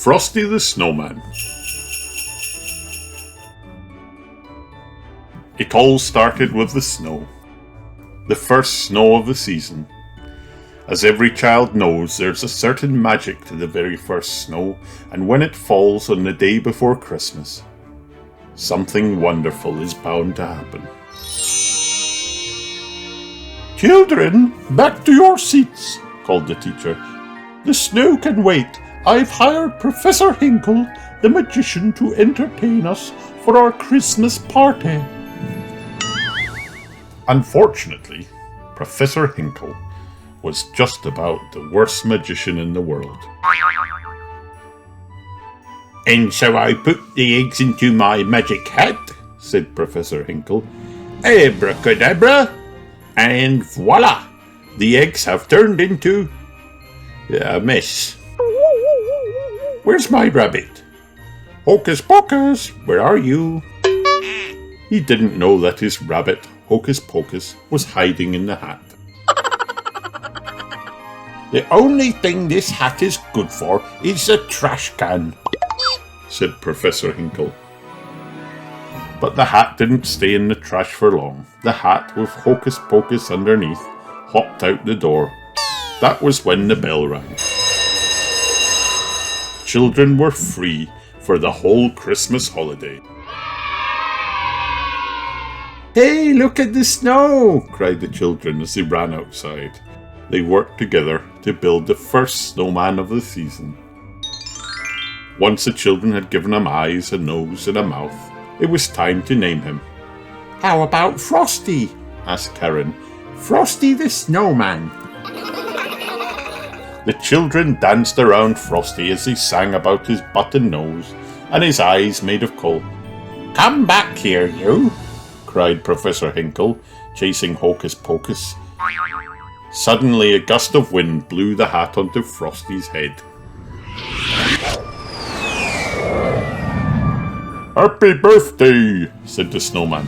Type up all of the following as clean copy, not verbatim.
Frosty the Snowman. It all started with the snow. The first snow of the season. As every child knows, there's a certain magic to the very first snow, and when it falls on the day before Christmas, something wonderful is bound to happen. "Children, back to your seats," called the teacher. "The snow can wait. I've hired Professor Hinkle, the magician, to entertain us for our Christmas party." Unfortunately, Professor Hinkle was just about the worst magician in the world. "And so I put the eggs into my magic hat," said Professor Hinkle. "Abracadabra! And voila! The eggs have turned into a mess. Where's my rabbit? Hocus Pocus, where are you?" He didn't know that his rabbit, Hocus Pocus, was hiding in the hat. "The only thing this hat is good for is a trash can," said Professor Hinkle. But the hat didn't stay in the trash for long. The hat, with Hocus Pocus underneath, hopped out the door. That was when the bell rang. Children were free for the whole Christmas holiday. "Hey, look at the snow!" cried the children as they ran outside. They worked together to build the first snowman of the season. Once the children had given him eyes, a nose, and a mouth, it was time to name him. "How about Frosty?" asked Karen. "Frosty the Snowman." The children danced around Frosty as he sang about his button nose and his eyes made of coal. "Come back here, you!" cried Professor Hinkle, chasing Hocus Pocus. Suddenly a gust of wind blew the hat onto Frosty's head. "Happy birthday!" said the snowman.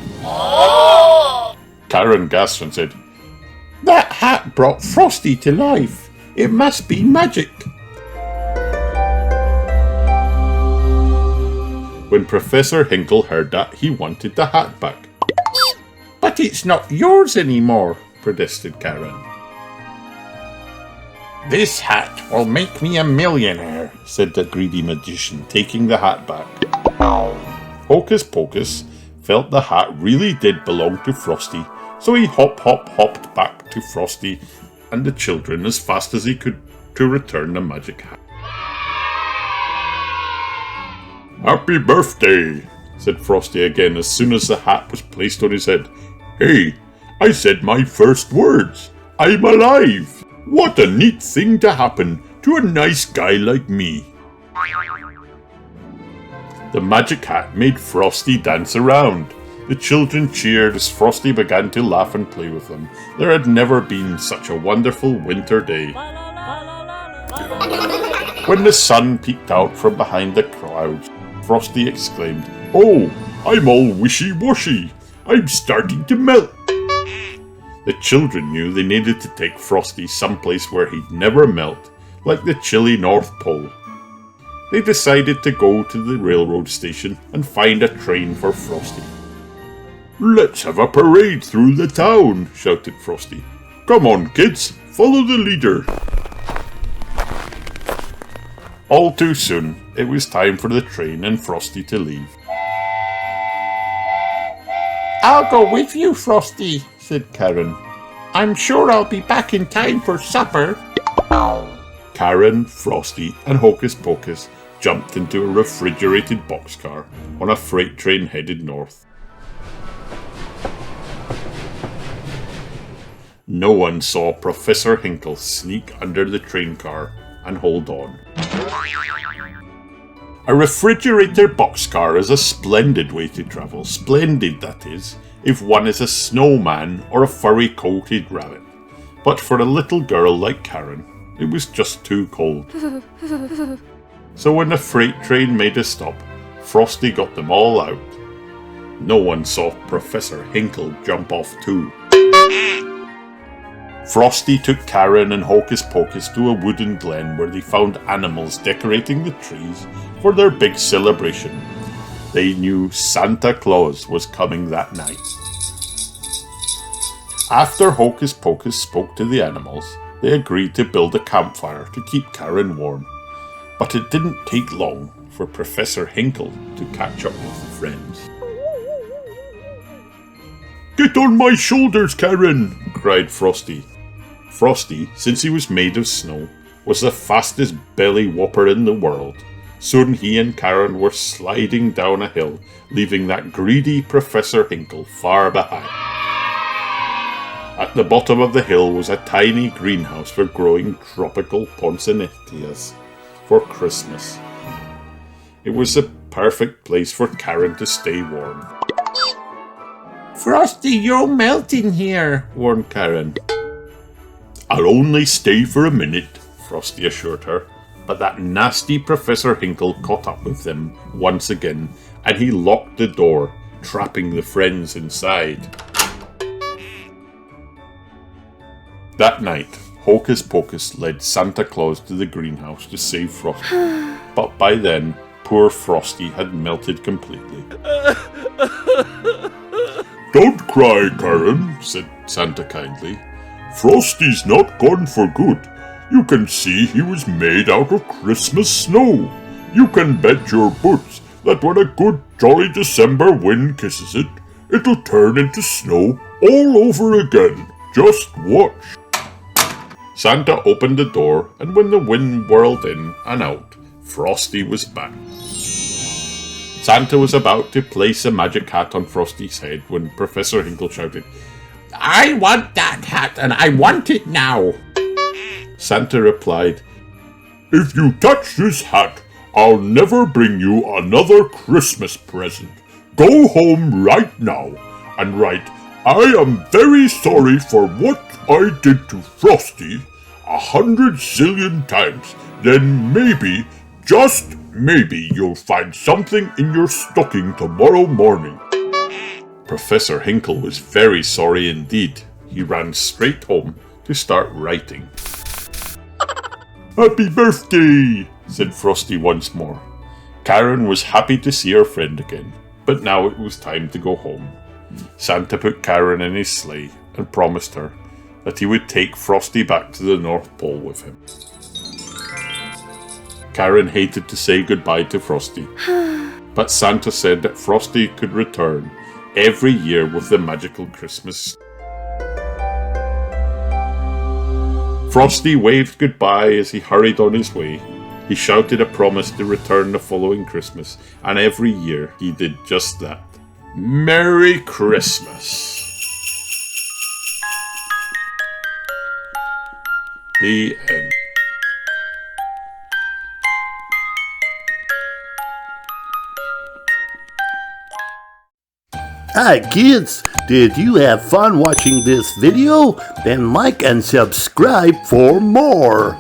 Karen gasped and said, "That hat brought Frosty to life. It must be magic." When Professor Hinkle heard that, he wanted the hat back. "But it's not yours anymore," protested Karen. "This hat will make me a millionaire," said the greedy magician, taking the hat back. Hocus Pocus felt the hat really did belong to Frosty, so he hopped back to Frosty and the children as fast as he could to return the magic hat. "Happy birthday," said Frosty again as soon as the hat was placed on his head. "Hey, I said my first words. I'm alive. What a neat thing to happen to a nice guy like me." The magic hat made Frosty dance around. The children cheered as Frosty began to laugh and play with them. There had never been such a wonderful winter day. When the sun peeked out from behind the clouds, Frosty exclaimed, "Oh, I'm all wishy-washy. I'm starting to melt." The children knew they needed to take Frosty someplace where he'd never melt, like the chilly North Pole. They decided to go to the railroad station and find a train for Frosty. "Let's have a parade through the town," shouted Frosty. "Come on, kids, follow the leader." All too soon, it was time for the train and Frosty to leave. "I'll go with you, Frosty," said Karen. "I'm sure I'll be back in time for supper." Karen, Frosty, and Hocus Pocus jumped into a refrigerated boxcar on a freight train headed north. No one saw Professor Hinkle sneak under the train car and hold on. A refrigerator boxcar is a splendid way to travel. Splendid, that is, if one is a snowman or a furry-coated rabbit. But for a little girl like Karen, it was just too cold. So when the freight train made a stop, Frosty got them all out. No one saw Professor Hinkle jump off too. Frosty took Karen and Hocus Pocus to a wooden glen where they found animals decorating the trees for their big celebration. They knew Santa Claus was coming that night. After Hocus Pocus spoke to the animals, they agreed to build a campfire to keep Karen warm. But it didn't take long for Professor Hinkle to catch up with the friends. "Get on my shoulders, Karen!" cried Frosty. Frosty, since he was made of snow, was the fastest belly whopper in the world. Soon he and Karen were sliding down a hill, leaving that greedy Professor Hinkle far behind. At the bottom of the hill was a tiny greenhouse for growing tropical poinsettias for Christmas. It was the perfect place for Karen to stay warm. "Frosty, you'll melt in here," warned Karen. "I'll only stay for a minute," Frosty assured her. But that nasty Professor Hinkle caught up with them once again, and he locked the door, trapping the friends inside. That night, Hocus Pocus led Santa Claus to the greenhouse to save Frosty. But by then, poor Frosty had melted completely. "Don't cry, Karen," said Santa kindly. "Frosty's not gone for good. You can see he was made out of Christmas snow. You can bet your boots that when a good jolly December wind kisses it, it'll turn into snow all over again. Just watch." Santa opened the door, and when the wind whirled in and out, Frosty was back. Santa was about to place a magic hat on Frosty's head when Professor Hinkle shouted, "I want that hat, and I want it now." Santa replied, "If you touch this hat, I'll never bring you another Christmas present. Go home right now and write, 'I am very sorry for what I did to Frosty,' 100 zillion times. Then maybe, just maybe, you'll find something in your stocking tomorrow morning." Professor Hinkle was very sorry indeed. He ran straight home to start writing. "Happy birthday," said Frosty once more. Karen was happy to see her friend again, but now it was time to go home. Santa put Karen in his sleigh and promised her that he would take Frosty back to the North Pole with him. Karen hated to say goodbye to Frosty, but Santa said that Frosty could return every year with the magical Christmas. Frosty waved goodbye as he hurried on his way. He shouted a promise to return the following Christmas, and every year he did just that. Merry Christmas! The end. Hi kids, did you have fun watching this video? Then like and subscribe for more.